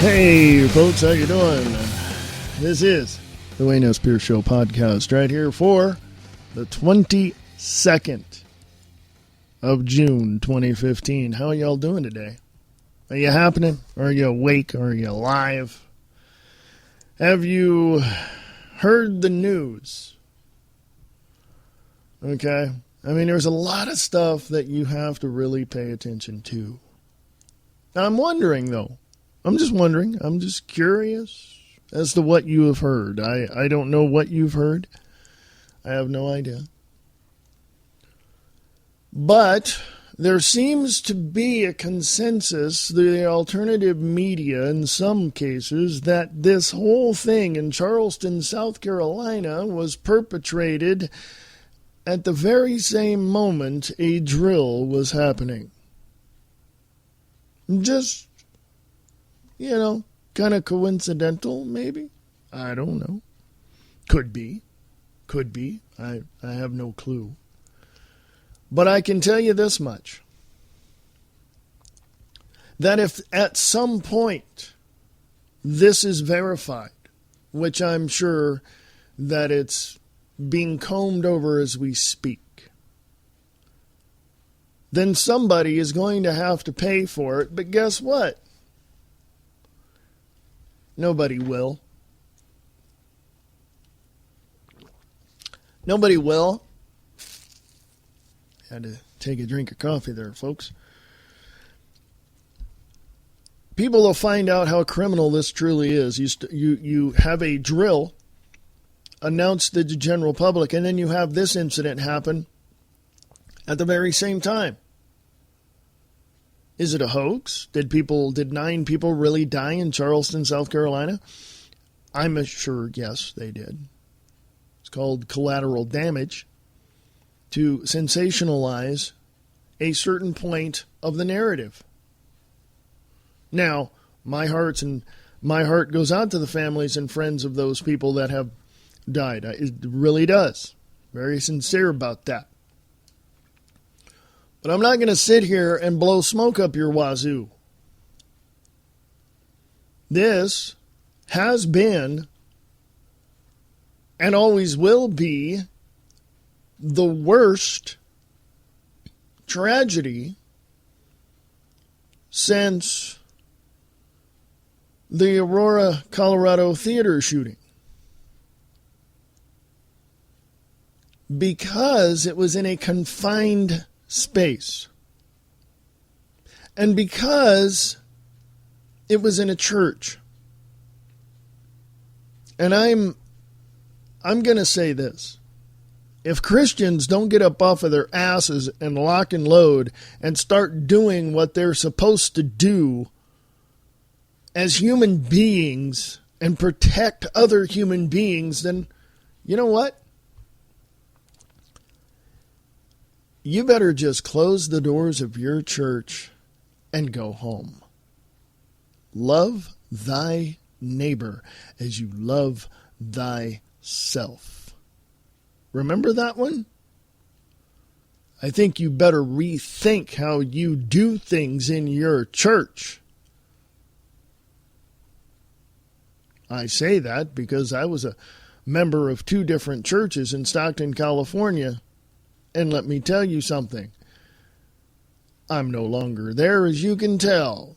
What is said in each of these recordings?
Hey, folks, how you doing? This is the Wayne S. Pierce Show podcast right here for the 22nd of June, 2015. How are y'all doing today? Are you happening? Are you awake? Are you alive? Have you heard the news? Okay. I mean, there's a lot of stuff that you have to really pay attention to. Now, I'm wondering, though. I'm just curious as to what you have heard. I don't know what you've heard. I have no idea. But there seems to be a consensus, the alternative media in some cases, that this whole thing in Charleston, South Carolina was perpetrated at the very same moment a drill was happening. Just, kind of coincidental, maybe? I don't know. Could be. I have no clue. But I can tell you this much. That if at some point this is verified, which I'm sure that it's being combed over as we speak, then somebody is going to have to pay for it. But guess what? Nobody will. Nobody will. Had to take a drink of coffee there, folks. People will find out how criminal this truly is. You have a drill announced to the general public, and then you have this incident happen at the very same time. Is it a hoax? Did 9 people really die in Charleston, South Carolina? I'm sure, yes, they did. It's called collateral damage to sensationalize a certain point of the narrative. Now, my heart goes out to the families and friends of those people that have died. It really does. Very sincere about that. But I'm not going to sit here and blow smoke up your wazoo. This has been and always will be the worst tragedy since the Aurora, Colorado theater shooting. Because it was in a confined space. And because it was in a church. And I'm going to say this. If Christians don't get up off of their asses and lock and load and start doing what they're supposed to do as human beings and protect other human beings, then you know what? You better just close the doors of your church and go home. Love thy neighbor as you love thyself. Remember that one? I think you better rethink how you do things in your church. I say that because I was a member of 2 different churches in Stockton, California. And let me tell you something. I'm no longer there, as you can tell.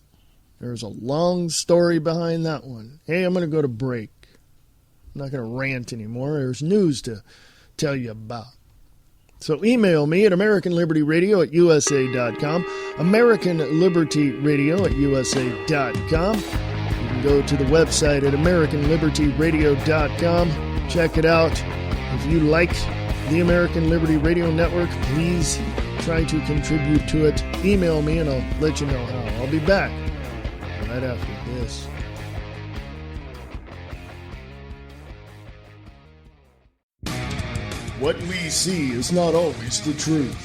There's a long story behind that one. Hey, I'm going to go to break. I'm not going to rant anymore. There's news to tell you about. So email me at AmericanLibertyRadio@USA.com. AmericanLibertyRadio@USA.com. You can go to the website at AmericanLibertyRadio.com. Check it out. If you like the American Liberty Radio Network, please try to contribute to it. Email me and I'll let you know how. I'll be back right after this. What we see is not always the truth.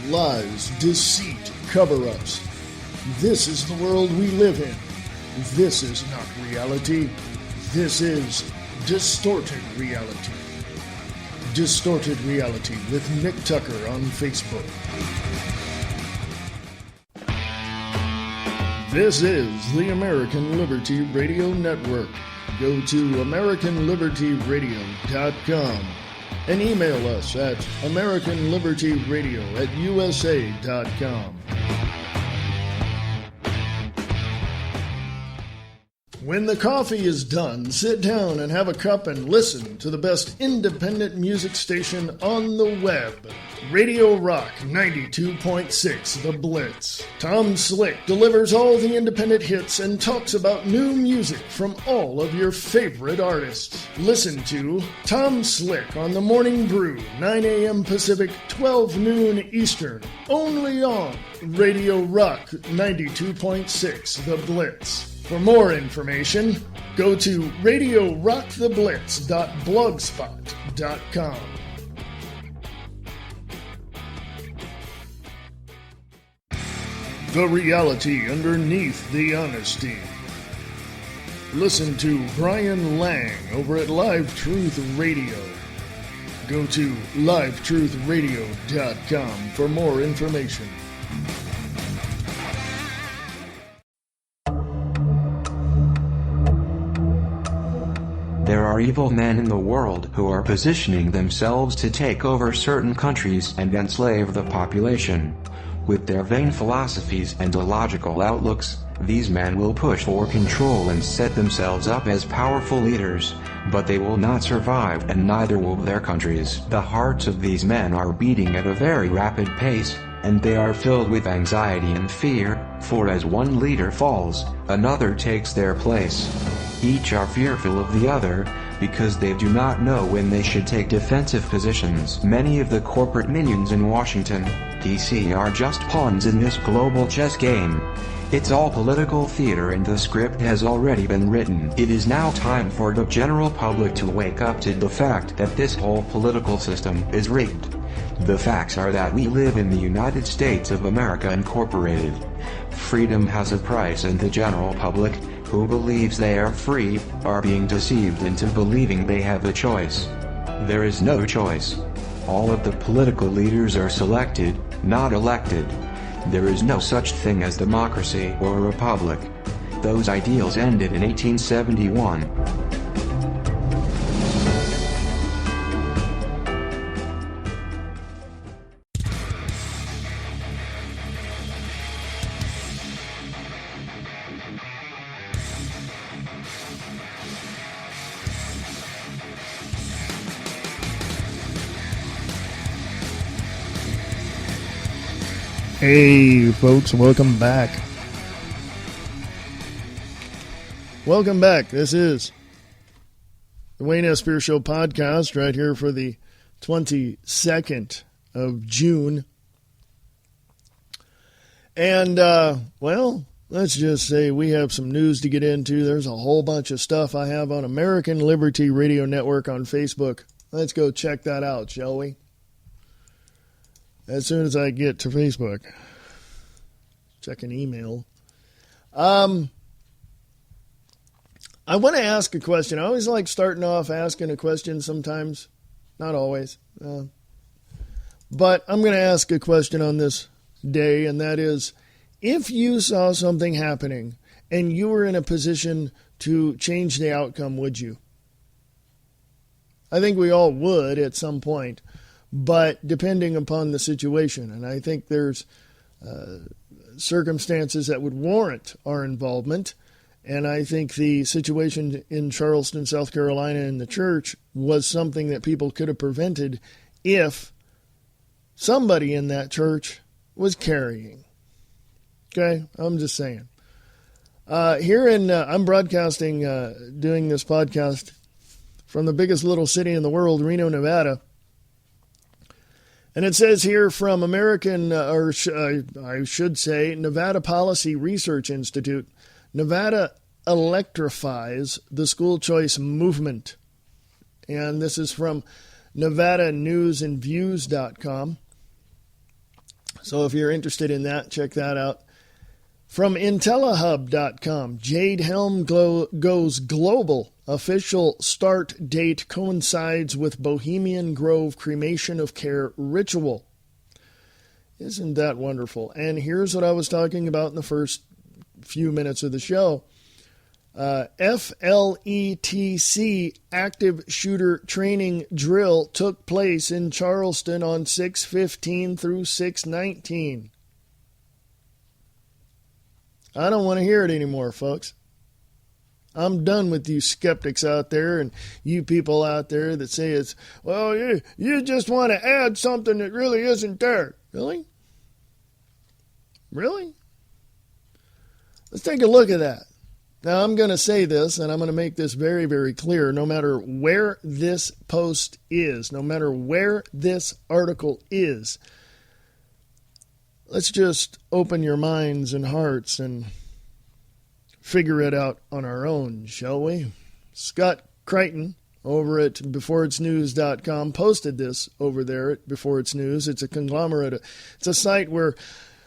Lies, deceit, cover-ups. This is the world we live in. This is not reality. This is distorted reality. Distorted Reality with Nick Tucker on Facebook. This is the American Liberty Radio Network. Go to AmericanLibertyRadio.com and email us at AmericanLibertyRadio@USA.com. When the coffee is done, sit down and have a cup and listen to the best independent music station on the web. Radio Rock 92.6 The Blitz. Tom Slick delivers all the independent hits and talks about new music from all of your favorite artists. Listen to Tom Slick on the Morning Brew, 9 a.m. Pacific, 12 noon Eastern, only on Radio Rock 92.6 The Blitz. For more information, go to radiorocktheblitz.blogspot.com. The reality underneath the honesty. Listen to Brian Lang over at Live Truth Radio. Go to livetruthradio.com for more information. There are evil men in the world who are positioning themselves to take over certain countries and enslave the population. With their vain philosophies and illogical outlooks, these men will push for control and set themselves up as powerful leaders, but they will not survive and neither will their countries. The hearts of these men are beating at a very rapid pace, and they are filled with anxiety and fear, for as one leader falls, another takes their place. Each are fearful of the other, because they do not know when they should take defensive positions. Many of the corporate minions in Washington, D.C. are just pawns in this global chess game. It's all political theater and the script has already been written. It is now time for the general public to wake up to the fact that this whole political system is rigged. The facts are that we live in the United States of America Incorporated. Freedom has a price and the general public, who believes they are free, are being deceived into believing they have a choice. There is no choice. All of the political leaders are selected, not elected. There is no such thing as democracy or a republic. Those ideals ended in 1871. Hey, folks, welcome back. Welcome back. This is the Wayne S. Spear Show podcast right here for the 22nd of June. And, well, let's just say we have some news to get into. There's a whole bunch of stuff I have on American Liberty Radio Network on Facebook. Let's go check that out, shall we? As soon as I get to Facebook. Check an email. I want to ask a question. I always like starting off asking a question sometimes. Not always. But I'm going to ask a question on this day, and that is, if you saw something happening and you were in a position to change the outcome, would you? I think we all would at some point. But depending upon the situation, and I think there's circumstances that would warrant our involvement, and I think the situation in Charleston, South Carolina in the church was something that people could have prevented if somebody in that church was carrying. Okay, I'm just saying. I'm broadcasting, doing this podcast from the biggest little city in the world, Reno, Nevada. And it says here from I should say, Nevada Policy Research Institute, Nevada electrifies the school choice movement. And this is from NevadaNewsAndViews.com. So if you're interested in that, check that out. From IntelliHub.com, Jade Helm goes global. Official start date coincides with Bohemian Grove cremation of care ritual. Isn't that wonderful? And here's what I was talking about in the first few minutes of the show. FLETC active shooter training drill took place in Charleston on 6/15 through 6/19. I don't want to hear it anymore, folks. I'm done with you skeptics out there and you people out there that say it's, well, you just want to add something that really isn't there. Really? Really? Let's take a look at that. Now, I'm going to say this, and I'm going to make this very, very clear. No matter where this post is, no matter where this article is, let's just open your minds and hearts and figure it out on our own, shall we? Scott Crichton over at beforeitsnews.com posted this over there at Before It's News. It's a conglomerate. It's a site where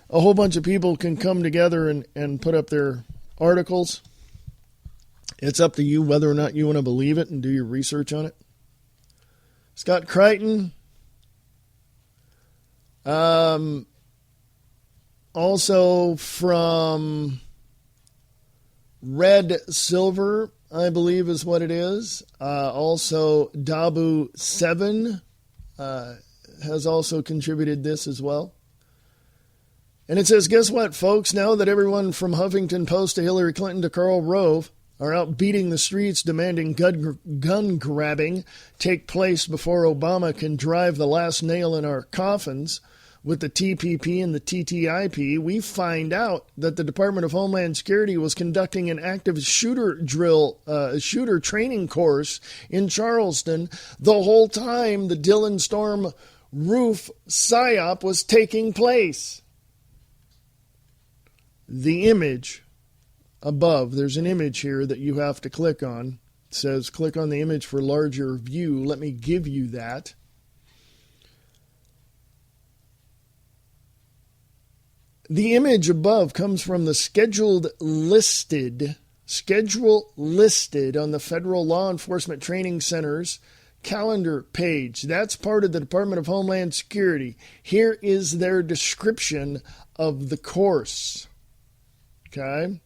a whole bunch of people can come together and put up their articles. It's up to you whether or not you want to believe it and do your research on it. Scott Crichton. Also from Red Silver, I believe is what it is. Also, Dabu7 has also contributed this as well. And it says, guess what, folks? Now that everyone from Huffington Post to Hillary Clinton to Karl Rove are out beating the streets demanding gun grabbing take place before Obama can drive the last nail in our coffins with the TPP and the TTIP, we find out that the Department of Homeland Security was conducting an active shooter training course in Charleston the whole time the Dillon Storm roof PSYOP was taking place. The image above, there's an image here that you have to click on. It says click on the image for larger view. Let me give you that. The image above comes from the schedule listed on the Federal Law Enforcement Training Center's calendar page. That's part of the Department of Homeland Security. Here is their description of the course. Okay.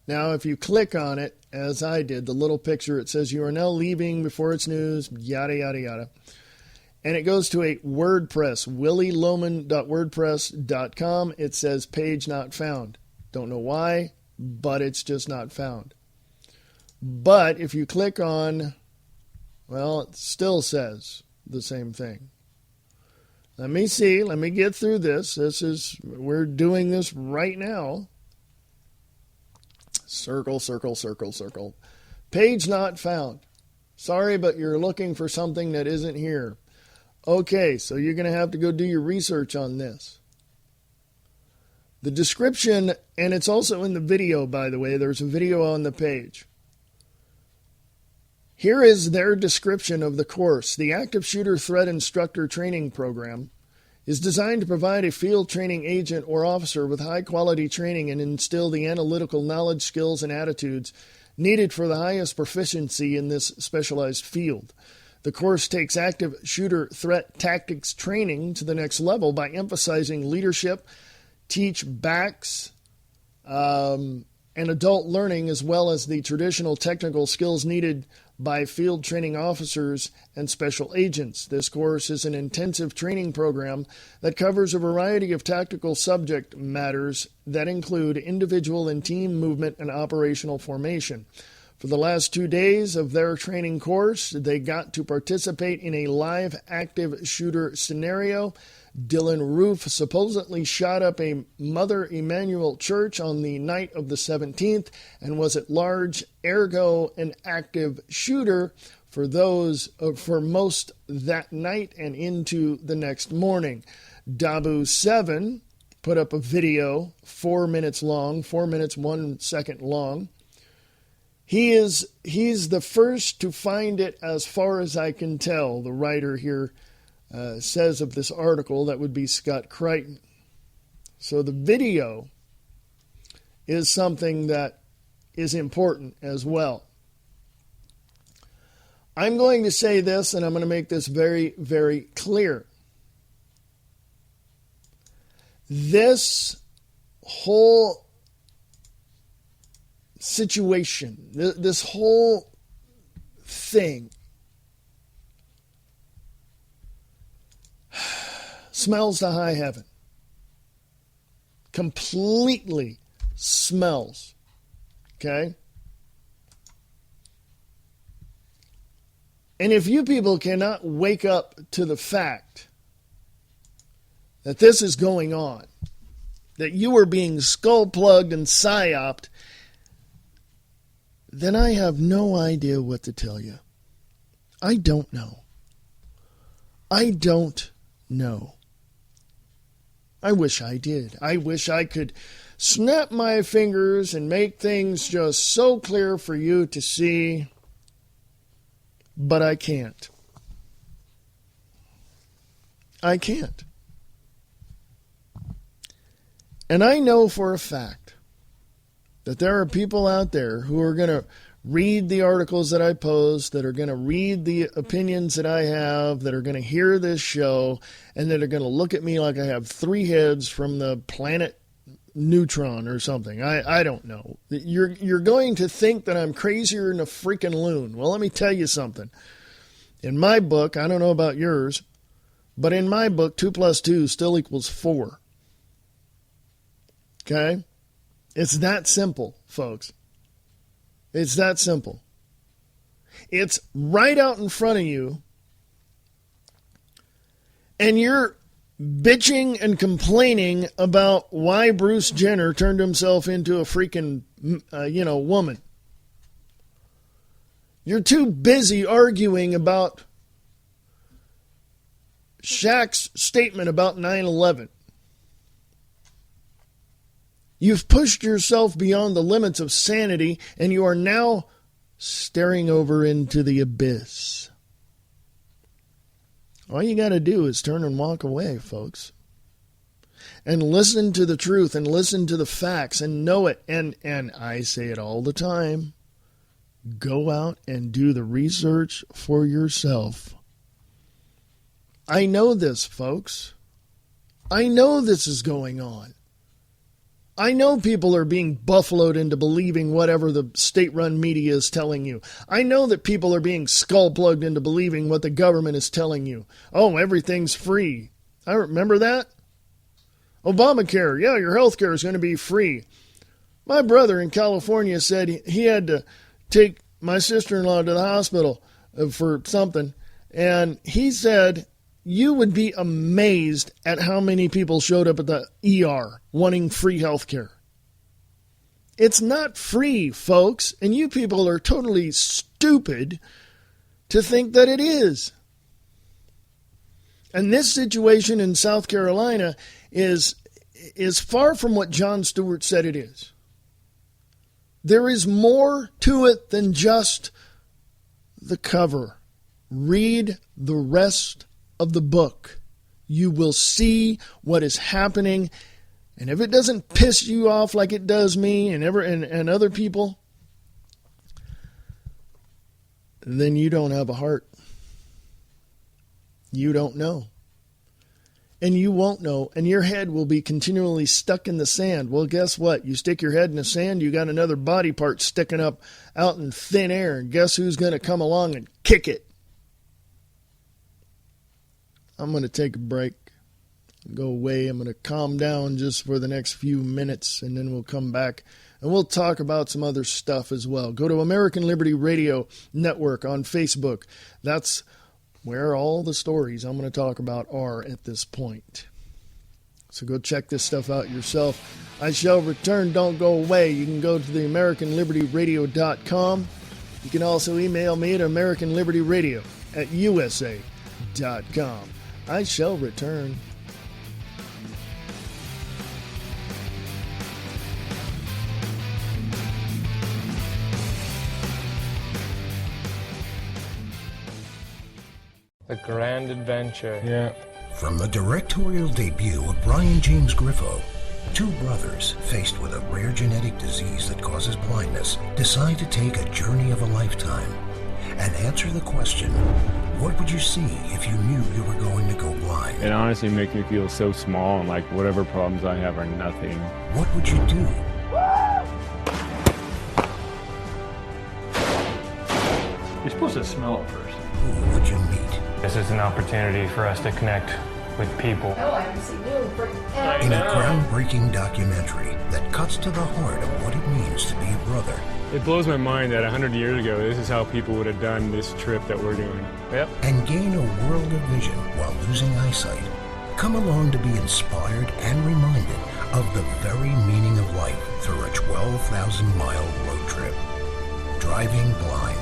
Now, if you click on it, as I did, the little picture, it says you are now leaving Before It's News, yada, yada, yada. And it goes to a WordPress, willielohman.wordpress.com. It says page not found. Don't know why, but it's just not found. But if you click on, well, it still says the same thing. Let me see. Let me get through this. We're doing this right now. Circle, circle, circle, circle. Page not found. Sorry, but you're looking for something that isn't here. Okay, so you're going to have to go do your research on this. The description, and it's also in the video, by the way. There's a video on the page. Here is their description of the course. The Active Shooter Threat Instructor Training Program is designed to provide a field training agent or officer with high-quality training and instill the analytical knowledge, skills, and attitudes needed for the highest proficiency in this specialized field. The course takes active shooter threat tactics training to the next level by emphasizing leadership, teach backs, and adult learning, as well as the traditional technical skills needed by field training officers and special agents. This course is an intensive training program that covers a variety of tactical subject matters that include individual and team movement and operational formation. For the last 2 days of their training course, they got to participate in a live active shooter scenario. Dillon Roof supposedly shot up a Mother Emanuel church on the night of the 17th and was at large, ergo an active shooter for most that night and into the next morning. Dabu7 put up a video 4 minutes long, 4 minutes 1 second long. He's the first to find it, as far as I can tell. The writer here says of this article, that would be Scott Crichton. So the video is something that is important as well. I'm going to say this, and I'm going to make this very, very clear. this whole situation, this whole thing smells to high heaven. Completely smells. Okay? And if you people cannot wake up to the fact that this is going on, that you are being skull-plugged and psyoped, then I have no idea what to tell you. I don't know. I don't know. I wish I did. I wish I could snap my fingers and make things just so clear for you to see, but I can't. I can't. And I know for a fact that there are people out there who are going to read the articles that I post, that are going to read the opinions that I have, that are going to hear this show, and that are going to look at me like I have 3 heads from the planet Neutron or something. I don't know. You're going to think that I'm crazier than a freaking loon. Well, let me tell you something. In my book, I don't know about yours, but in my book, 2 plus 2 still equals 4. Okay? It's that simple, folks. It's that simple. It's right out in front of you, and you're bitching and complaining about why Bruce Jenner turned himself into a freaking, woman. You're too busy arguing about Shaq's statement about 9/11. You've pushed yourself beyond the limits of sanity, and you are now staring over into the abyss. All you got to do is turn and walk away, folks. And listen to the truth and listen to the facts and know it. And I say it all the time. Go out and do the research for yourself. I know this, folks. I know this is going on. I know people are being buffaloed into believing whatever the state-run media is telling you. I know that people are being skull-plugged into believing what the government is telling you. Oh, everything's free. I remember that. Obamacare, yeah, your health care is going to be free. My brother in California said he had to take my sister-in-law to the hospital for something, and he said you would be amazed at how many people showed up at the ER wanting free health care. It's not free, folks, and you people are totally stupid to think that it is. And this situation in South Carolina is far from what Jon Stewart said it is. There is more to it than just the cover. Read the rest of the book. You will see what is happening, and if it doesn't piss you off like it does me and other people, then you don't have a heart. You don't know. And you won't know, and your head will be continually stuck in the sand. Well, guess what? You stick your head in the sand, you got another body part sticking up out in thin air, and guess who's going to come along and kick it? I'm going to take a break, go away. I'm going to calm down just for the next few minutes, and then we'll come back, and we'll talk about some other stuff as well. Go to American Liberty Radio Network on Facebook. That's where all the stories I'm going to talk about are at this point. So go check this stuff out yourself. I shall return. Don't go away. You can go to the AmericanLibertyRadio.com. You can also email me at AmericanLibertyRadio@USA.com. I shall return. The Grand Adventure. Yeah. From the directorial debut of Brian James Griffo, 2 brothers faced with a rare genetic disease that causes blindness decide to take a journey of a lifetime and answer the question, what would you see if you knew you were going to go blind? It honestly makes me feel so small and like whatever problems I have are nothing. What would you do? You're supposed to smell it first. Who would you meet? This is an opportunity for us to connect with people. I can see you. In a groundbreaking documentary that cuts to the heart of what it means to be a brother. It blows my mind that 100 years ago, this is how people would have done this trip that we're doing. Yep. And gain a world of vision while losing eyesight. Come along to be inspired and reminded of the very meaning of life through a 12,000-mile road trip. Driving Blind.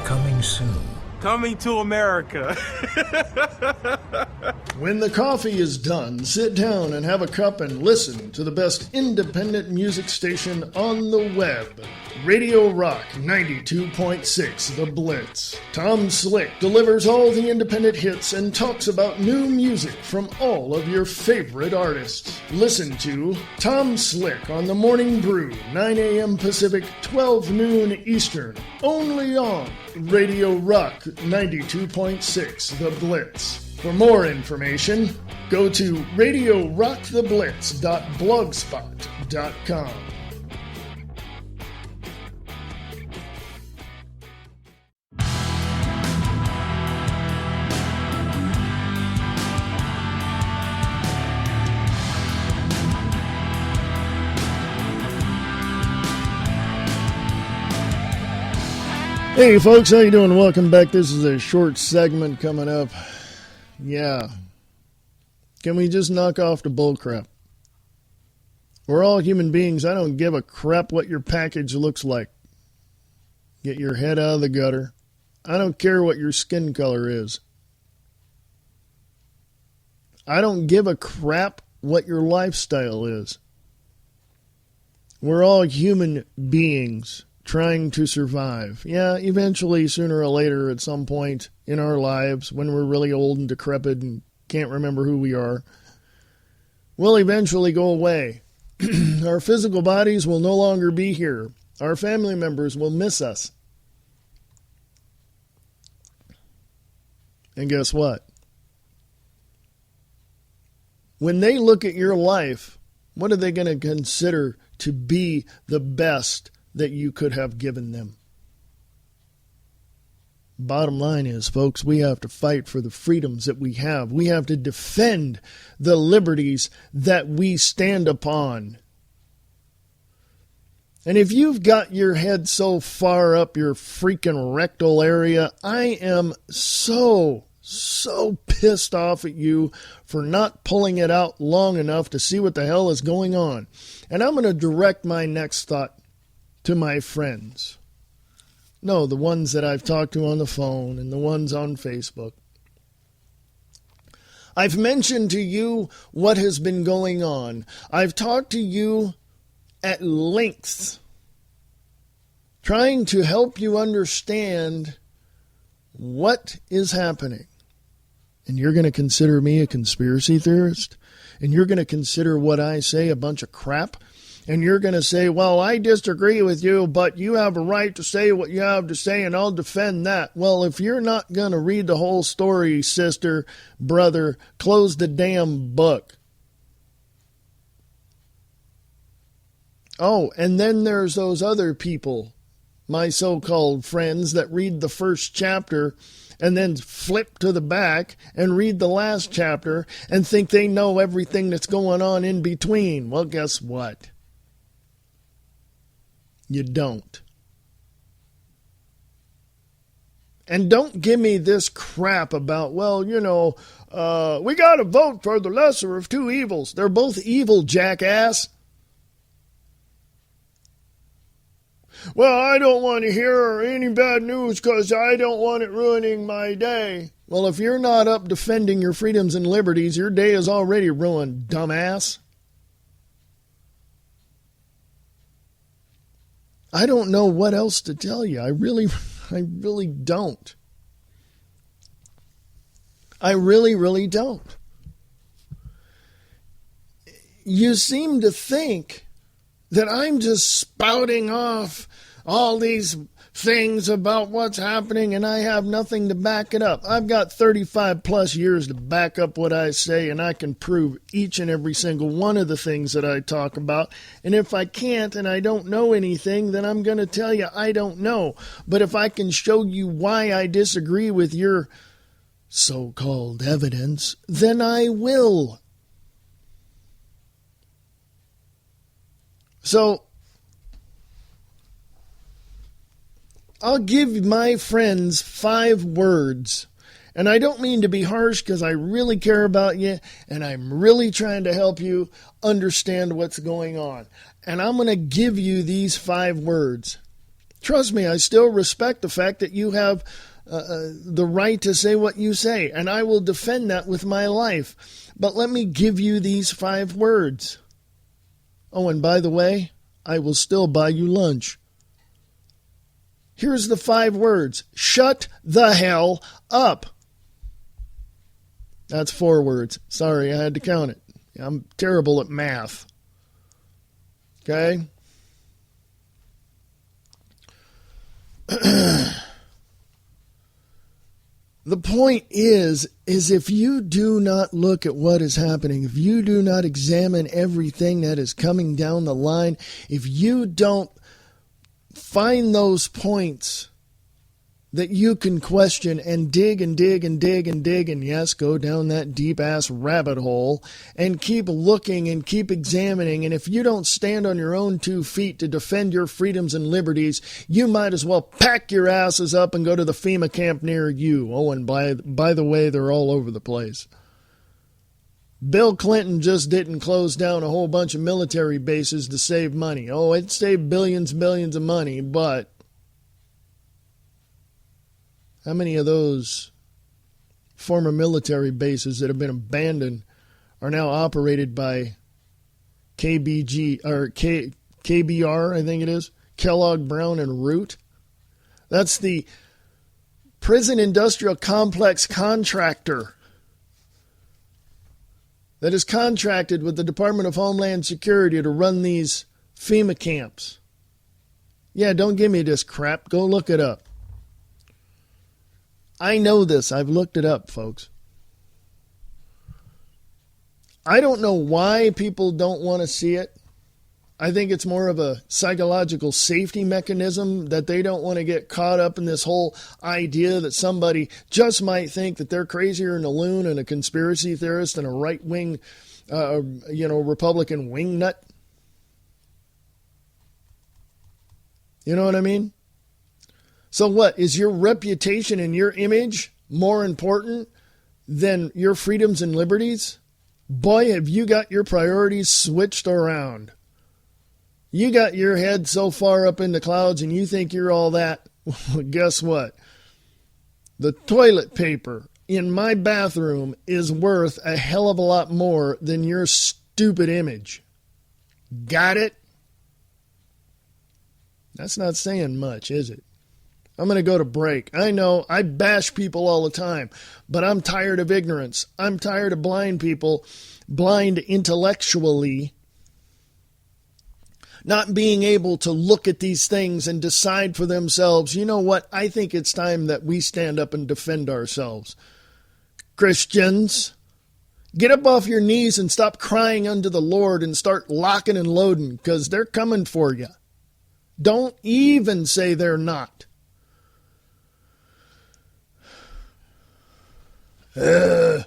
Coming soon. Coming to America. When the coffee is done, sit down and have a cup and listen to the best independent music station on the web. Radio Rock 92.6 The Blitz. Tom Slick delivers all the independent hits and talks about new music from all of your favorite artists. Listen to Tom Slick on the Morning Brew, 9 a.m. Pacific, 12 noon Eastern. Only on Radio Rock 92.6 The Blitz. For more information, go to radiorocktheblitz.blogspot.com. Hey folks, how you doing? Welcome back. This is a short segment coming up. Yeah. Can we just knock off the bullcrap? We're all human beings. I don't give a crap what your package looks like. Get your head out of the gutter. I don't care what your skin color is. I don't give a crap what your lifestyle is. We're all human beings trying to survive. Yeah, eventually, sooner or later, at some point in our lives, when we're really old and decrepit and can't remember who we are, we'll eventually go away. Our physical bodies will no longer be here. Our family members will miss us. And guess what? When they look at your life, what are they going to consider to be the best that you could have given them? Bottom line is, folks, we have to fight for the freedoms that we have. We have to defend the liberties that we stand upon. And if you've got your head so far up your freaking rectal area, I am so pissed off at you for not pulling it out long enough to see what the hell is going on. And I'm going to direct my next thought to my friends. No, the ones that I've talked to on the phone and the ones on Facebook. I've mentioned to you what has been going on. I've talked to you at length, trying to help you understand what is happening. And you're going to consider me a conspiracy theorist? And you're going to consider what I say a bunch of crap? And you're going to say, well, I disagree with you, but you have a right to say what you have to say, and I'll defend that. Well, if you're not going to read the whole story, sister, brother, close the damn book. Oh, and then there's those other people, my so-called friends, that read the first chapter and then flip to the back and read the last chapter and think they know everything that's going on in between. Well, guess what? You don't. And don't give me this crap about, well, we got to vote for the lesser of two evils. They're both evil, jackass. Well, I don't want to hear any bad news because I don't want it ruining my day. Well, if you're not up defending your freedoms and liberties, your day is already ruined, dumbass. I don't know what else to tell you. I really don't. I really don't. You seem to think that I'm just spouting off all these things about what's happening and I have nothing to back it up. I've got 35 plus years to back up what I say, and I can prove each and every single one of the things that I talk about. And if I can't and I don't know anything, then I'm going to tell you I don't know. But if I can show you why I disagree with your so-called evidence, then I will. So, I'll give my friends 5 words, and I don't mean to be harsh because I really care about you, and I'm really trying to help you understand what's going on. And I'm going to give you these 5 words. Trust me, I still respect the fact that you have the right to say what you say, and I will defend that with my life. But let me give you these 5 words. Oh, and by the way, I will still buy you lunch. Here's the 5 words. Shut the hell up. That's 4 words. Sorry, I had to count it. I'm terrible at math. Okay? The point is if you do not look at what is happening, if you do not examine everything that is coming down the line, if you don't find those points that you can question and dig and dig and dig and dig and, yes, go down that deep-ass rabbit hole and keep looking and keep examining. And if you don't stand on your own 2 feet to defend your freedoms and liberties, you might as well pack your asses up and go to the FEMA camp near you. Oh, and by the way, they're all over the place. Bill Clinton just didn't close down a whole bunch of military bases to save money. Oh, it saved billions of money, but how many of those former military bases that have been abandoned are now operated by KBR, I think it is, Kellogg, Brown, and Root? That's the prison industrial complex contractor that is contracted with the Department of Homeland Security to run these FEMA camps. Yeah, don't give me this crap. Go look it up. I know this. I've looked it up, folks. I don't know why people don't want to see it. I think it's more of a psychological safety mechanism that they don't want to get caught up in this whole idea that somebody just might think that they're crazier than a loon and a conspiracy theorist and a right-wing, Republican wingnut. You know what I mean? So what, is your reputation and your image more important than your freedoms and liberties? Boy, have you got your priorities switched around. You got your head so far up in the clouds and you think you're all that. Guess what? The toilet paper in my bathroom is worth a hell of a lot more than your stupid image. Got it? That's not saying much, is it? I'm going to go to break. I know I bash people all the time, but I'm tired of ignorance. I'm tired of blind people, blind intellectually, not being able to look at these things and decide for themselves. You know what? I think it's time that we stand up and defend ourselves. Christians, get up off your knees and stop crying unto the Lord and start locking and loading, because they're coming for you. Don't even say they're not. I'm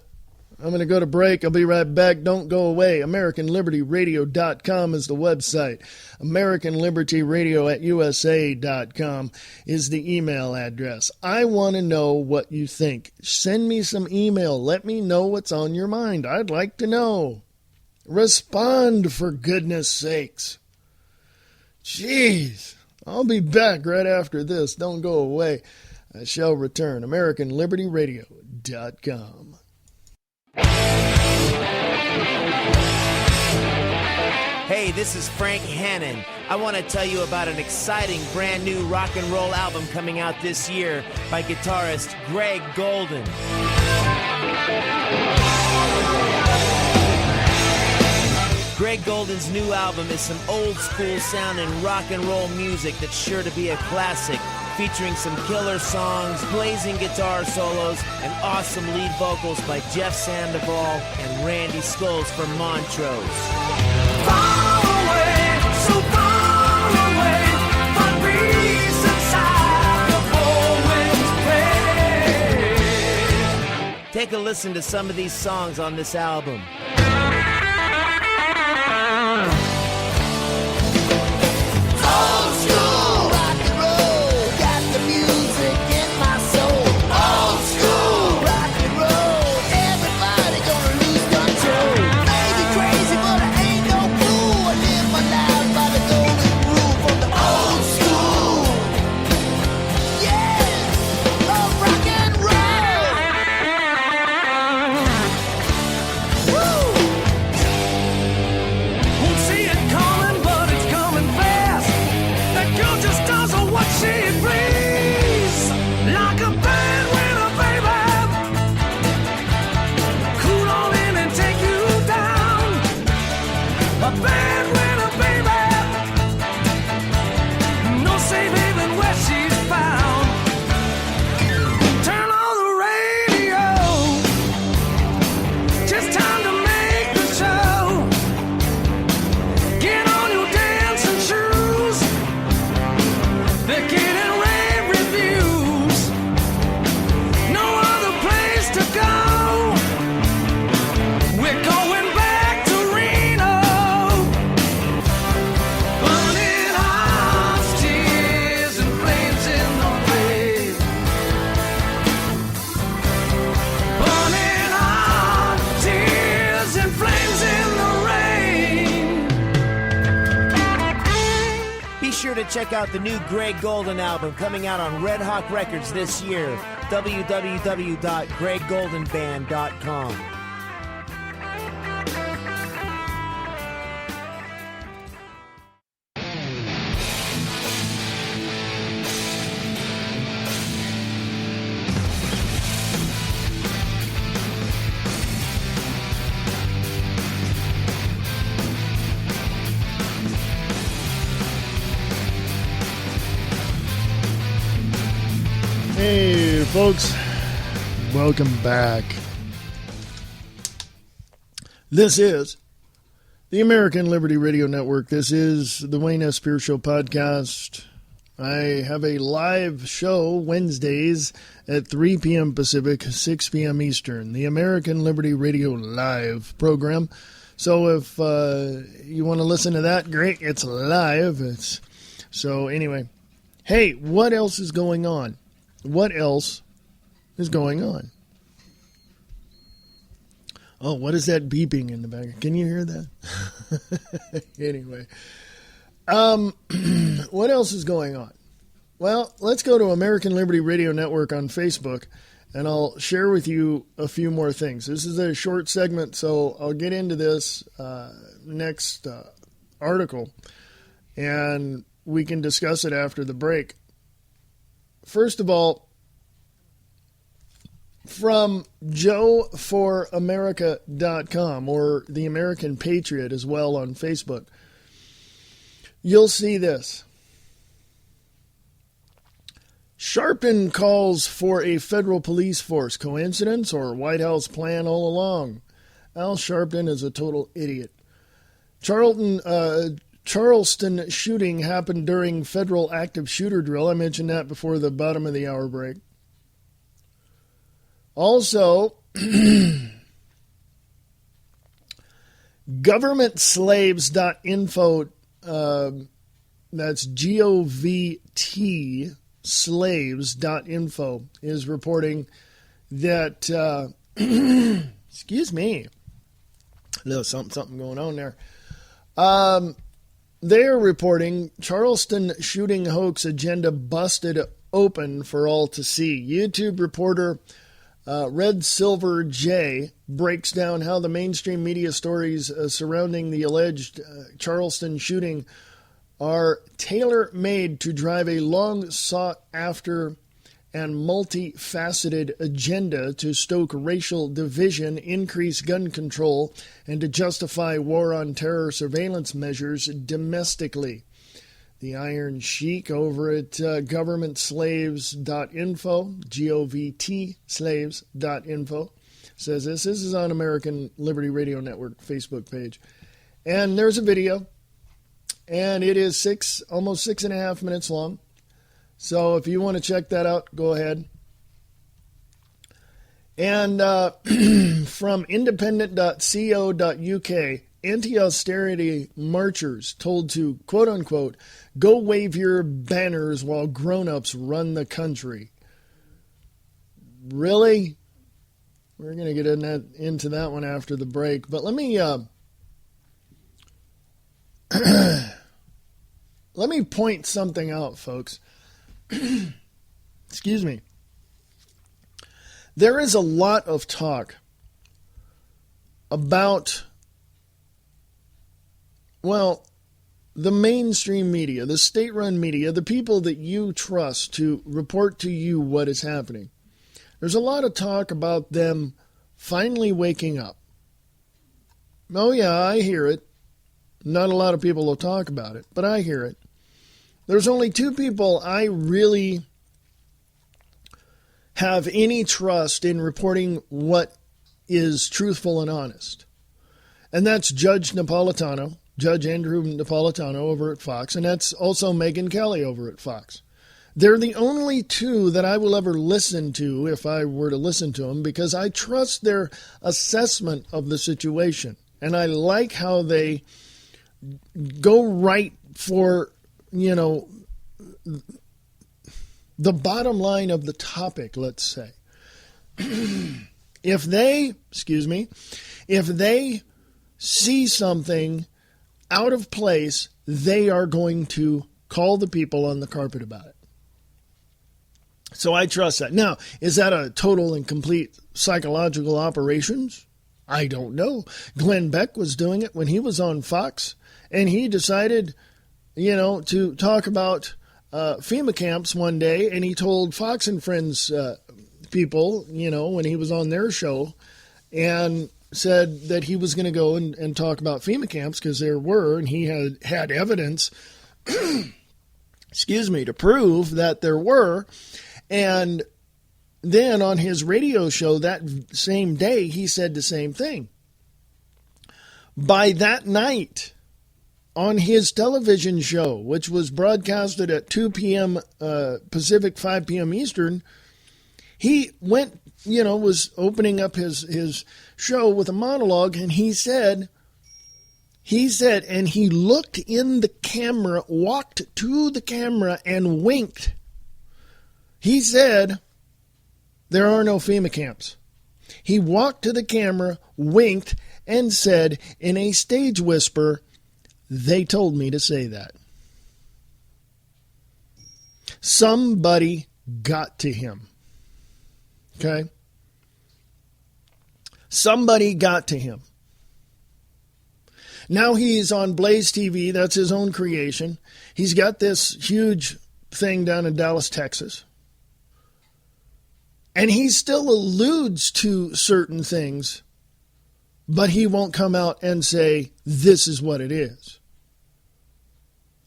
going to go to break. I'll be right back. Don't go away. AmericanLibertyRadio.com is the website. AmericanLibertyRadio@USA.com is the email address. I want to know what you think. Send me some email. Let me know what's on your mind. I'd like to know. Respond, for goodness sakes. Jeez. I'll be back right after this. Don't go away. I shall return. AmericanLibertyRadio.com. Hey, this is Frank Hannon. I want to tell you about an exciting brand new rock and roll album coming out this year by guitarist Greg Golden. Greg Golden's new album is some old school sounding rock and roll music that's sure to be a classic featuring some killer songs, blazing guitar solos, and awesome lead vocals by Jeff Sandoval and Randy Scholes from Montrose. Far away, so far away, but peace inside the four winds play. Take a listen to some of these songs on this album. Old school rock and roll, got the music in my soul. Old school rock and roll, everybody gonna lose control. Maybe crazy, but I ain't no fool. I live my life by the golden rule from the old school. Yeah, of rock and roll. Woo! Won't see it coming, but it's coming fast. That girl just does what she please, like a bad winter, baby. Cool on in and take you down. A bad winter, baby. No safe haven where she's found. Turn on the radio. Just time to make the show. Get on your dancing shoes. They're getting rave reviews. No other place to go. We're going back to Reno. Burning hearts, tears, and flames in the rain. Burning hearts, tears, and flames in the rain. Be sure to check out the new Greg Golden album coming out on Red Hawk Records this year. www.greggoldenband.com. Hey, folks. Welcome back. This is the American Liberty Radio Network. This is the Wayne S. Pierce Show podcast. I have a live show Wednesdays at 3 p.m. Pacific, 6 p.m. Eastern, the American Liberty Radio Live program. So if you want to listen to that, great. It's live. So anyway, hey, what else is going on? What else is going on? Oh, what is that beeping in the back? Can you hear that? Anyway, what else is going on? Well, let's go to American Liberty Radio Network on Facebook, and I'll share with you a few more things. This is a short segment, so I'll get into this next article, and we can discuss it after the break. First of all, from JoeForAmerica.com or the American Patriot as well on Facebook, you'll see this. Sharpton calls for a federal police force. Coincidence or White House plan all along? Al Sharpton is a total idiot. Charleston shooting happened during federal active shooter drill. I mentioned that before the bottom of the hour break. Also, governmentslaves.info, that's GOVT slaves.info, is reporting that, excuse me, a little something going on there. They are reporting Charleston shooting hoax agenda busted open for all to see. YouTube reporter Red Silver J breaks down how the mainstream media stories surrounding the alleged Charleston shooting are tailor-made to drive a long-sought-after and multifaceted agenda to stoke racial division, increase gun control, and to justify war on terror surveillance measures domestically. the Iron Sheik over at governmentslaves.info, GOVT slaves.info, says this. This is on American Liberty Radio Network Facebook page. And there's a video, and it is almost 6.5 minutes long. So if you want to check that out, go ahead. And from independent.co.uk, anti-austerity marchers told to, quote-unquote, go wave your banners while grown-ups run the country. Really? We're going to get into that one after the break. But let me let me point something out, folks. Excuse me. There is a lot of talk about, well, the mainstream media, the state-run media, the people that you trust to report to you what is happening. There's a lot of talk about them finally waking up. Oh, yeah, I hear it. Not a lot of people will talk about it, but I hear it. There's only two people I really have any trust in reporting what is truthful and honest. And that's Judge Andrew Napolitano over at Fox, and that's also Megyn Kelly over at Fox. They're the only two that I will ever listen to if I were to listen to them, because I trust their assessment of the situation. And I like how they go right for, the bottom line of the topic, let's say. If they see something out of place, they are going to call the people on the carpet about it. So I trust that. Now, is that a total and complete psychological operations? I don't know. Glenn Beck was doing it when he was on Fox, and he decided, to talk about FEMA camps one day, and he told Fox and Friends people, when he was on their show, and said that he was going to go and talk about FEMA camps because there were, and he had evidence, to prove that there were. And then on his radio show that same day, he said the same thing. By that night, on his television show, which was broadcasted at 2 p.m. Pacific, 5 p.m. Eastern, he went, was opening up his show with a monologue, and he said, and he looked in the camera, walked to the camera, and winked. He said, there are no FEMA camps. He walked to the camera, winked, and said in a stage whisper, they told me to say that. Somebody got to him. Okay? Somebody got to him. Now he's on Blaze TV. That's his own creation. He's got this huge thing down in Dallas, Texas. And he still alludes to certain things, but he won't come out and say, this is what it is.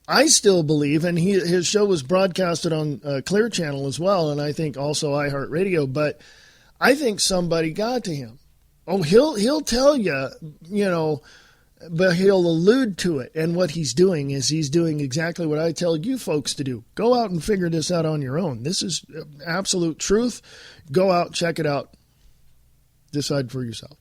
I still believe, and his show was broadcasted on Clear Channel as well, and I think also iHeartRadio, but I think somebody got to him. Oh, he'll tell you, but he'll allude to it. And what he's doing is he's doing exactly what I tell you folks to do. Go out and figure this out on your own. This is absolute truth. Go out, check it out. Decide for yourself.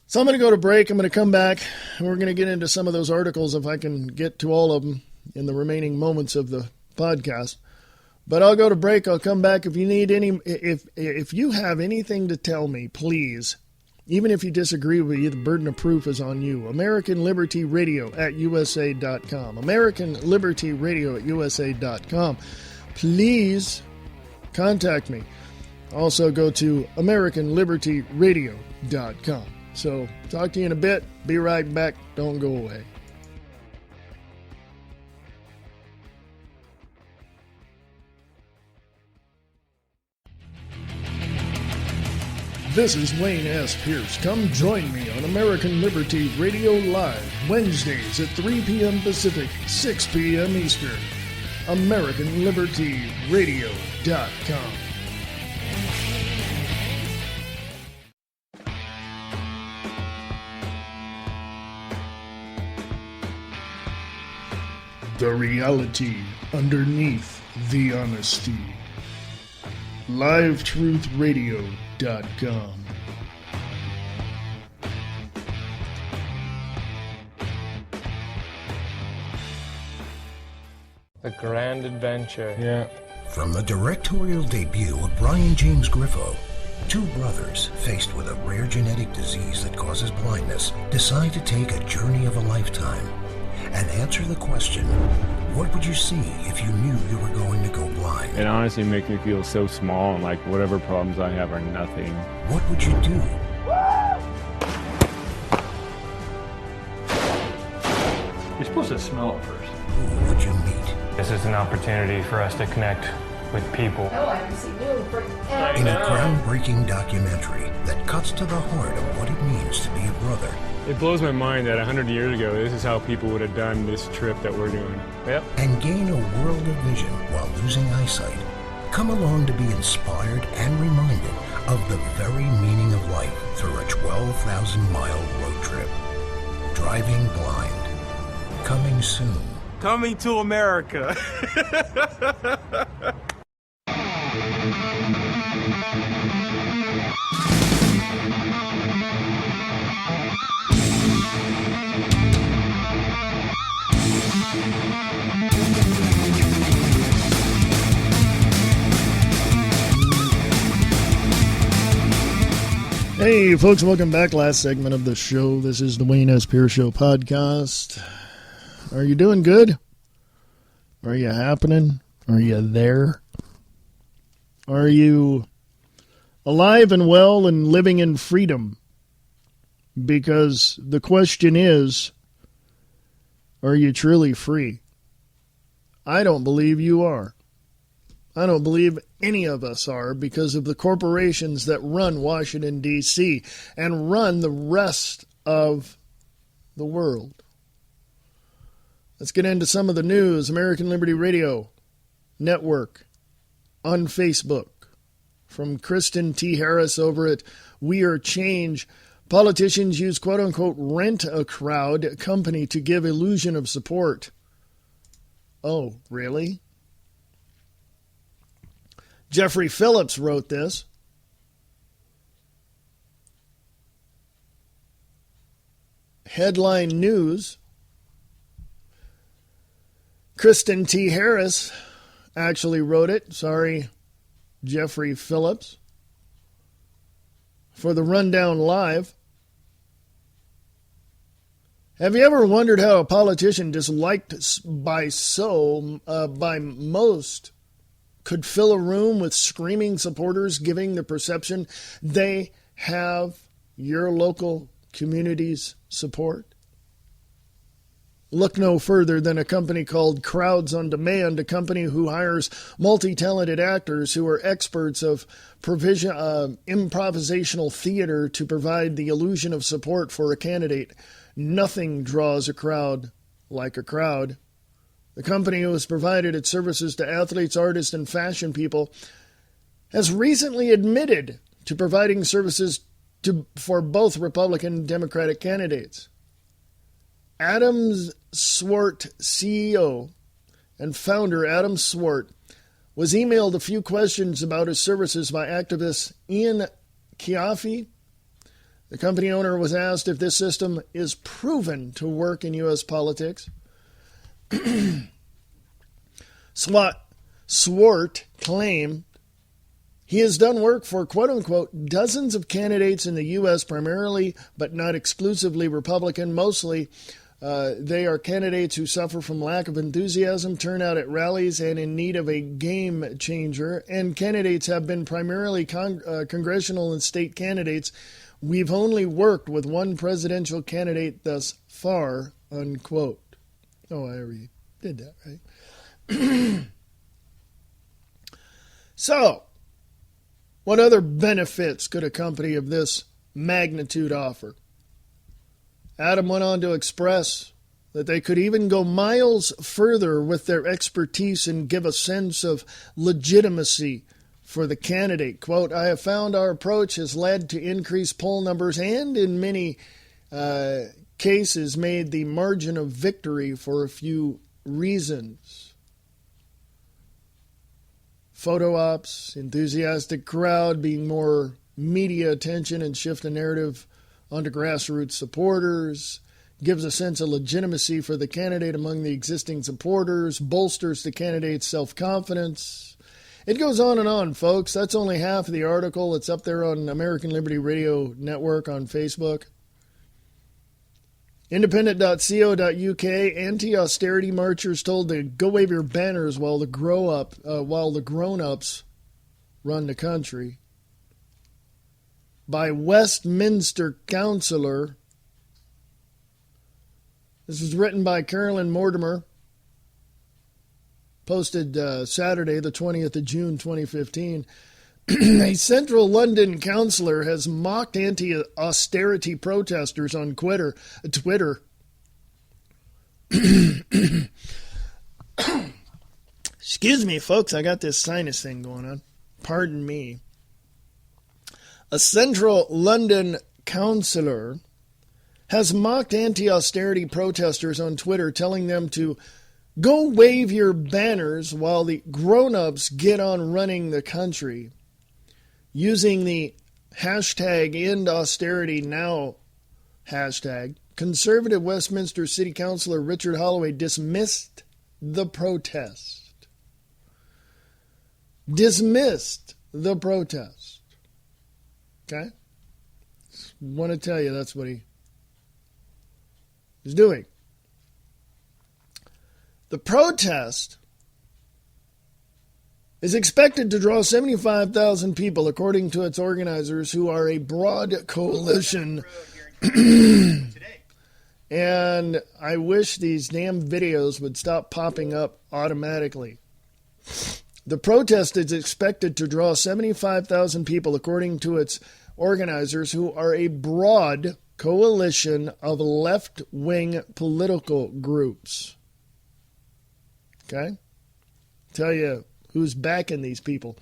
So I'm going to go to break. I'm going to come back, and we're going to get into some of those articles if I can get to all of them in the remaining moments of the podcast. But I'll go to break. I'll come back. If you need if you have anything to tell me, please, even if you disagree with me, the burden of proof is on you. American Liberty Radio at USA.com. American Liberty Radio at USA.com. Please contact me. Also go to AmericanLibertyRadio.com. So, talk to you in a bit. Be right back. Don't go away. This is Wayne S. Pierce. Come join me on American Liberty Radio Live, Wednesdays at 3 p.m. Pacific, 6 p.m. Eastern. AmericanLibertyRadio.com. The reality underneath the honesty. LiveTruthRadio.com. The Grand Adventure. Yeah. From the directorial debut of Brian James Griffo, two brothers faced with a rare genetic disease that causes blindness decide to take a journey of a lifetime and answer the question, what would you see if you knew you were going to go blind? It honestly makes me feel so small and like whatever problems I have are nothing. What would you do? You're supposed to smell it first. Who would you meet? This is an opportunity for us to connect with people. Oh, I can see you forever. In a groundbreaking documentary that cuts to the heart of what it means to be a brother. It blows my mind that 100 years ago, this is how people would have done this trip that we're doing. Yep. And gain a world of vision while losing eyesight. Come along to be inspired and reminded of the very meaning of life through a 12,000-mile road trip. Driving blind. Coming soon. Coming to America. Hey, folks, welcome back. Last segment of the show. This is the Wayne S. Pierce Show podcast. Are you doing good? Are you happening? Are you there? Are you alive and well and living in freedom? Because the question is, are you truly free? I don't believe you are. I don't believe any of us are because of the corporations that run Washington, D.C. and run the rest of the world. Let's get into some of the news. American Liberty Radio Network on Facebook. From Kristen T. Harris over at We Are Change. Politicians use quote-unquote rent a crowd company to give illusion of support. Oh, really? Jeffrey Phillips wrote this. Headline News. Kristen T. Harris actually wrote it. Sorry, Jeffrey Phillips. For the Rundown Live. Have you ever wondered how a politician disliked by most could fill a room with screaming supporters, giving the perception they have your local community's support? Look no further than a company called Crowds on Demand, a company who hires multi-talented actors who are experts of improvisational theater to provide the illusion of support for a candidate. Nothing draws a crowd like a crowd. The company who has provided its services to athletes, artists, and fashion people has recently admitted to providing services for both Republican and Democratic candidates. Adam Swart, CEO and founder Adam Swart, was emailed a few questions about his services by activist Ian Chiaffi. The company owner was asked if this system is proven to work in U.S. politics. Swart claimed he has done work for, quote-unquote, dozens of candidates in the U.S., primarily but not exclusively Republican. Mostly they are candidates who suffer from lack of enthusiasm, turnout at rallies, and in need of a game changer. And candidates have been primarily congressional and state candidates. We've only worked with one presidential candidate thus far, unquote. Oh, I already did that, right? So, What other benefits could a company of this magnitude offer? Adam went on to express that they could even go miles further with their expertise and give a sense of legitimacy for the candidate. Quote, I have found our approach has led to increased poll numbers and in many cases made the margin of victory for a few reasons. Photo ops, enthusiastic crowd, being more media attention and shift the narrative onto grassroots supporters, gives a sense of legitimacy for the candidate among the existing supporters, bolsters the candidate's self-confidence. It goes on and on, folks. That's only half of the article. It's up there on American Liberty Radio Network on Facebook. Independent.co.uk, anti-austerity marchers told to go wave your banners while the grown-ups run the country. By Westminster Councillor. This was written by Carolyn Mortimer. Posted Saturday, the 20th of June, 2015. A central London councillor has mocked anti-austerity protesters on Twitter. Excuse me, folks, I got this sinus thing going on. Pardon me. A central London councillor has mocked anti-austerity protesters on Twitter, telling them to go wave your banners while the grown-ups get on running the country. Using the hashtag #EndAusterityNow hashtag, conservative Westminster City Councillor Richard Holloway dismissed the protest. Dismissed the protest. Okay? Want to tell you that's what he is doing. The protest is expected to draw 75,000 people, according to its organizers, who are a broad coalition. And I wish these damn videos would stop popping up automatically. The protest is expected to draw 75,000 people, according to its organizers, who are a broad coalition of left-wing political groups. Okay? Tell you who's backing these people.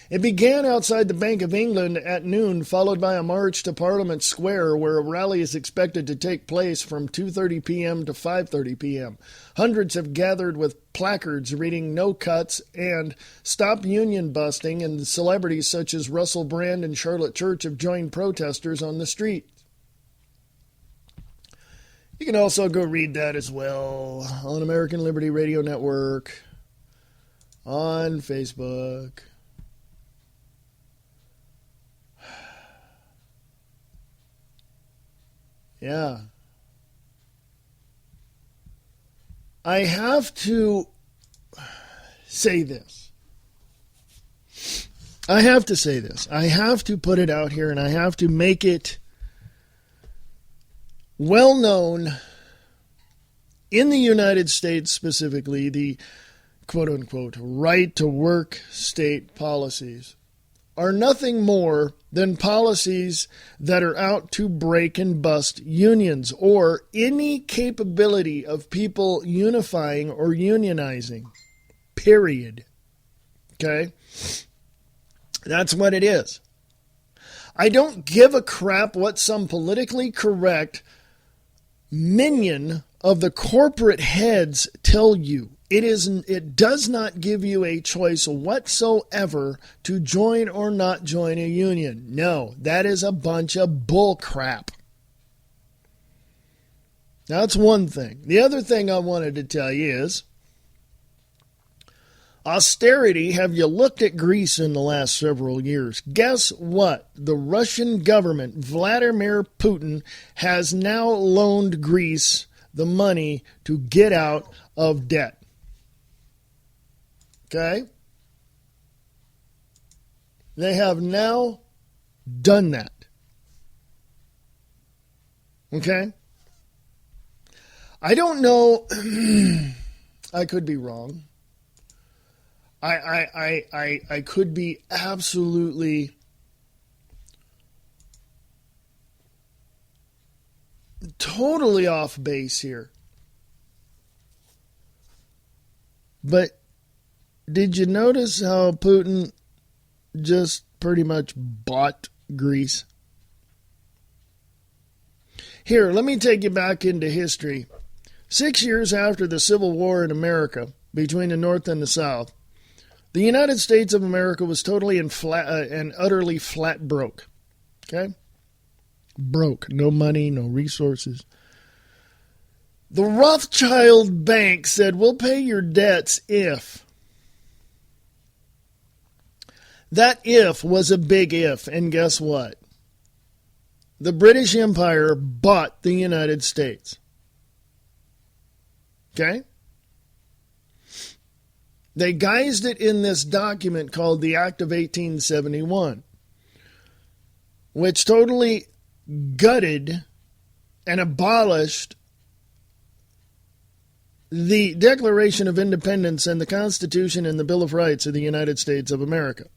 It began outside the Bank of England at noon, followed by a march to Parliament Square, where a rally is expected to take place from 2:30 p.m. to 5:30 p.m. Hundreds have gathered with placards reading "No Cuts" and "Stop Union Busting," and celebrities such as Russell Brand and Charlotte Church have joined protesters on the street. You can also go read that as well on American Liberty Radio Network, on Facebook. Yeah. I have to say this. I have to put it out here, and I have to make it well known in the United States, specifically the quote-unquote right-to-work state policies are nothing more than policies that are out to break and bust unions or any capability of people unifying or unionizing. Period. Okay? That's what it is. I don't give a crap what some politically correct minion of the corporate heads tell you. It does not give you a choice whatsoever to join or not join a union. No, that is a bunch of bull crap. That's one thing. The other thing I wanted to tell you is austerity. Have you looked at Greece in the last several years? Guess what? The Russian government, Vladimir Putin, has now loaned Greece the money to get out of debt. Okay? They have now done that. Okay? I don't know. I could be wrong. I could be absolutely totally off base here. But did you notice how Putin just pretty much bought Greece? Here, let me take you back into history. 6 years after the Civil War in America, between the North and the South, the United States of America was totally and utterly flat broke. Okay? Broke. No money, no resources. The Rothschild Bank said, we'll pay your debts if. That if was a big if, and guess what? The British Empire bought the United States. Okay? They guised it in this document called the Act of 1871, which totally gutted and abolished the Declaration of Independence and the Constitution and the Bill of Rights of the United States of America.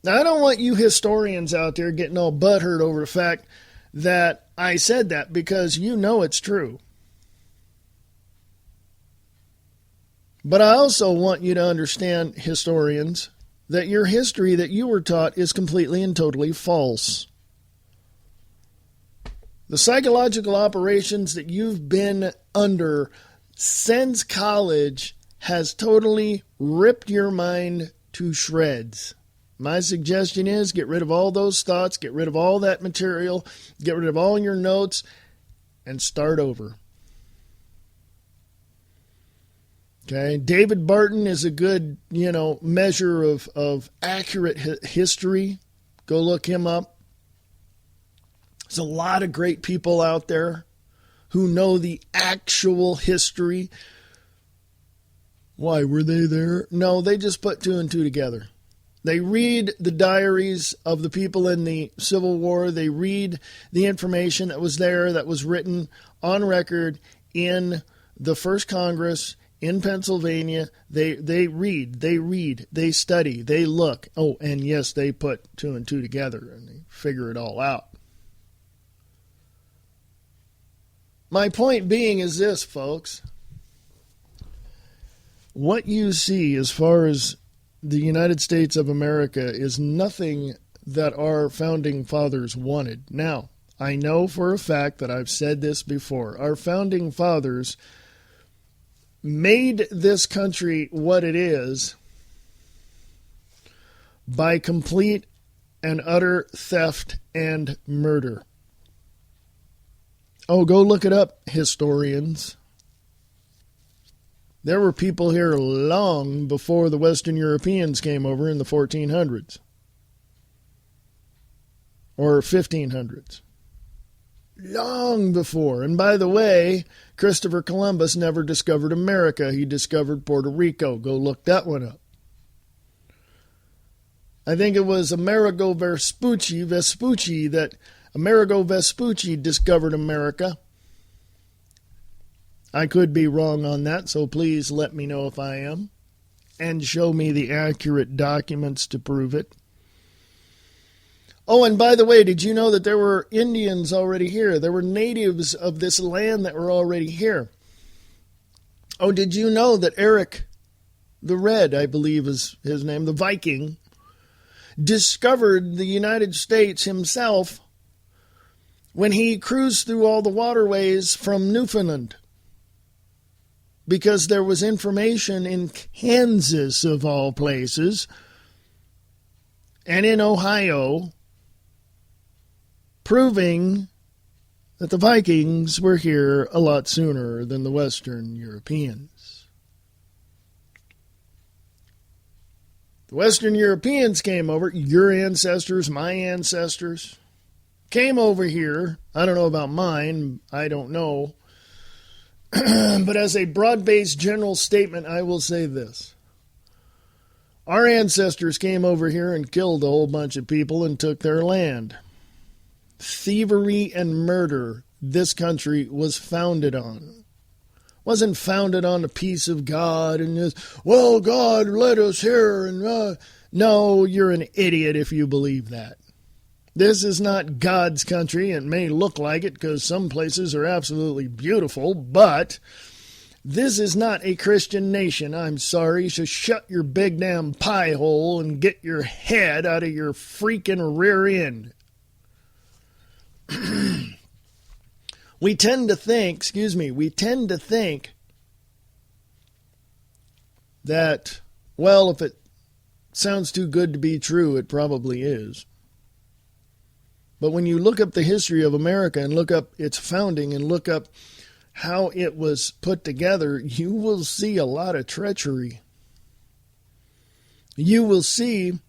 Now, I don't want you historians out there getting all butthurt over the fact that I said that, because you know it's true. But I also want you to understand, historians, that your history that you were taught is completely and totally false. The psychological operations that you've been under since college has totally ripped your mind to shreds. My suggestion is get rid of all those thoughts, get rid of all that material, get rid of all your notes, and start over. Okay, David Barton is a good, measure of accurate history. Go look him up. There's a lot of great people out there who know the actual history. Why, were they there? No, they just put two and two together. They read the diaries of the people in the Civil War. They read the information that was there, that was written on record in the First Congress in Pennsylvania. They read, they study, they look. Oh, and yes, they put two and two together and they figure it all out. My point being is this, folks. What you see as far as the United States of America is nothing that our founding fathers wanted. Now, I know for a fact that I've said this before. Our founding fathers made this country what it is by complete and utter theft and murder. Oh, go look it up, historians. There were people here long before the Western Europeans came over in the 1400s or 1500s. Long before. And by the way, Christopher Columbus never discovered America. He discovered Puerto Rico. Go look that one up. I think it was Amerigo Vespucci that Amerigo Vespucci discovered America. I could be wrong on that, so please let me know if I am, and show me the accurate documents to prove it. Oh, and by the way, did you know that there were Indians already here? There were natives of this land that were already here. Oh, did you know that Eric the Red, I believe is his name, the Viking, discovered the United States himself when he cruised through all the waterways from Newfoundland? Because there was information in Kansas, of all places, and in Ohio, proving that the Vikings were here a lot sooner than the Western Europeans. The Western Europeans came over, your ancestors, my ancestors, came over here. I don't know about mine, I don't know. But as a broad-based general statement, I will say this. Our ancestors came over here and killed a whole bunch of people and took their land. Thievery and murder this country was founded on. Wasn't founded on the peace of God and this, well, God led us here. And no, you're an idiot if you believe that. This is not God's country. It may look like it because some places are absolutely beautiful, but this is not a Christian nation. I'm sorry, so shut your big damn pie hole and get your head out of your freaking rear end. We tend to think that, well, if it sounds too good to be true, it probably is. But when you look up the history of America and look up its founding and look up how it was put together, you will see a lot of treachery. You will see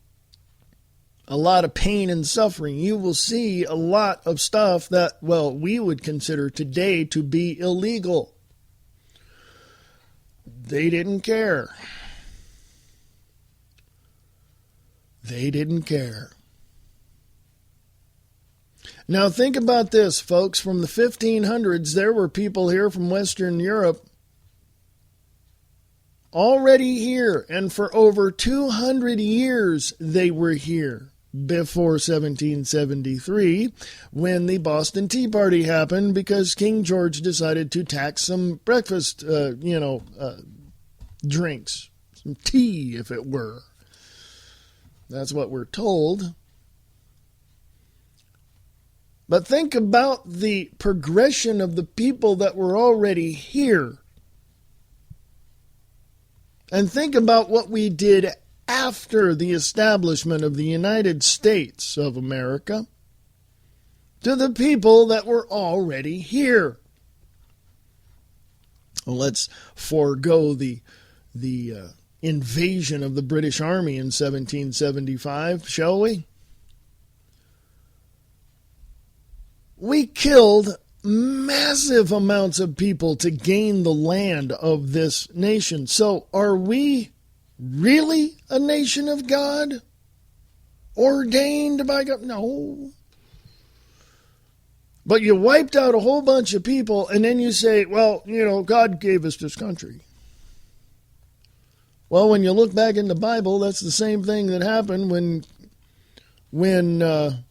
a lot of pain and suffering. You will see a lot of stuff that, well, we would consider today to be illegal. They didn't care. They didn't care. Now think about this, folks. From the 1500s, there were people here from Western Europe already here, and for over 200 years they were here before 1773, when the Boston Tea Party happened, because King George decided to tax some breakfast, drinks, some tea, if it were. That's what we're told. But think about the progression of the people that were already here. And think about what we did after the establishment of the United States of America to the people that were already here. Well, let's forego the invasion of the British Army in 1775, shall we? We killed massive amounts of people to gain the land of this nation. So are we really a nation of God? Ordained by God? No. But you wiped out a whole bunch of people, and then you say, well, God gave us this country. Well, when you look back in the Bible, that's the same thing that happened when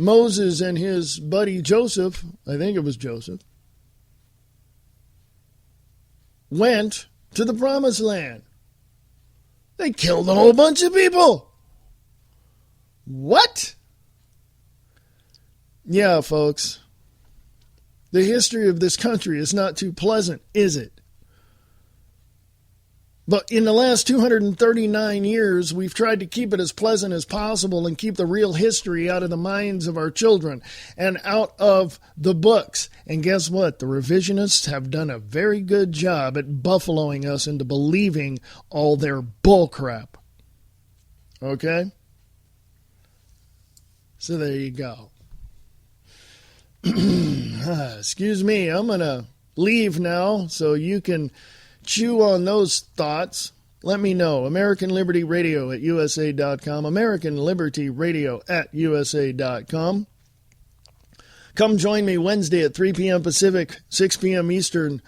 Moses and his buddy Joseph, I think it was Joseph, went to the Promised Land. They killed a whole bunch of people. What? Yeah, folks. The history of this country is not too pleasant, is it? But in the last 239 years, we've tried to keep it as pleasant as possible and keep the real history out of the minds of our children and out of the books. And guess what? The revisionists have done a very good job at buffaloing us into believing all their bullcrap. Okay? So there you go. Excuse me, I'm going to leave now so you can chew on those thoughts. Let me know. American Liberty Radio at USA.com. American Liberty Radio at USA.com. Come join me Wednesday at 3 p.m. Pacific, 6 p.m. Eastern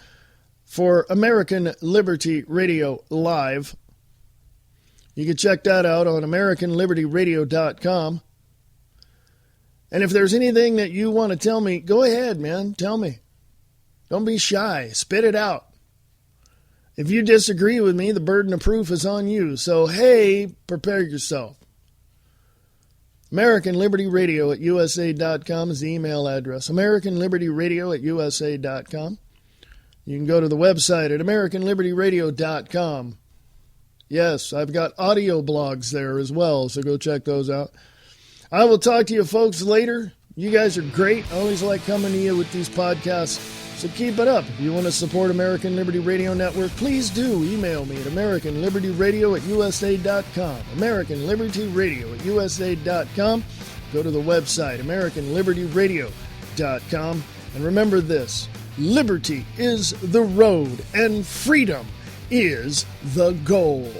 for American Liberty Radio Live. You can check that out on AmericanLibertyRadio.com. And if there's anything that you want to tell me, go ahead, man. Tell me. Don't be shy. Spit it out. If you disagree with me, the burden of proof is on you. So, hey, prepare yourself. American Liberty Radio at USA.com is the email address. American Liberty Radio at USA.com. You can go to the website at AmericanLibertyRadio.com. Yes, I've got audio blogs there as well, so go check those out. I will talk to you folks later. You guys are great. I always like coming to you with these podcasts. So keep it up. If you want to support American Liberty Radio Network, please do email me at AmericanLibertyRadio at USA.com. American Liberty Radio at USA.com. Go to the website, AmericanLibertyRadio.com. And remember this, liberty is the road and freedom is the goal.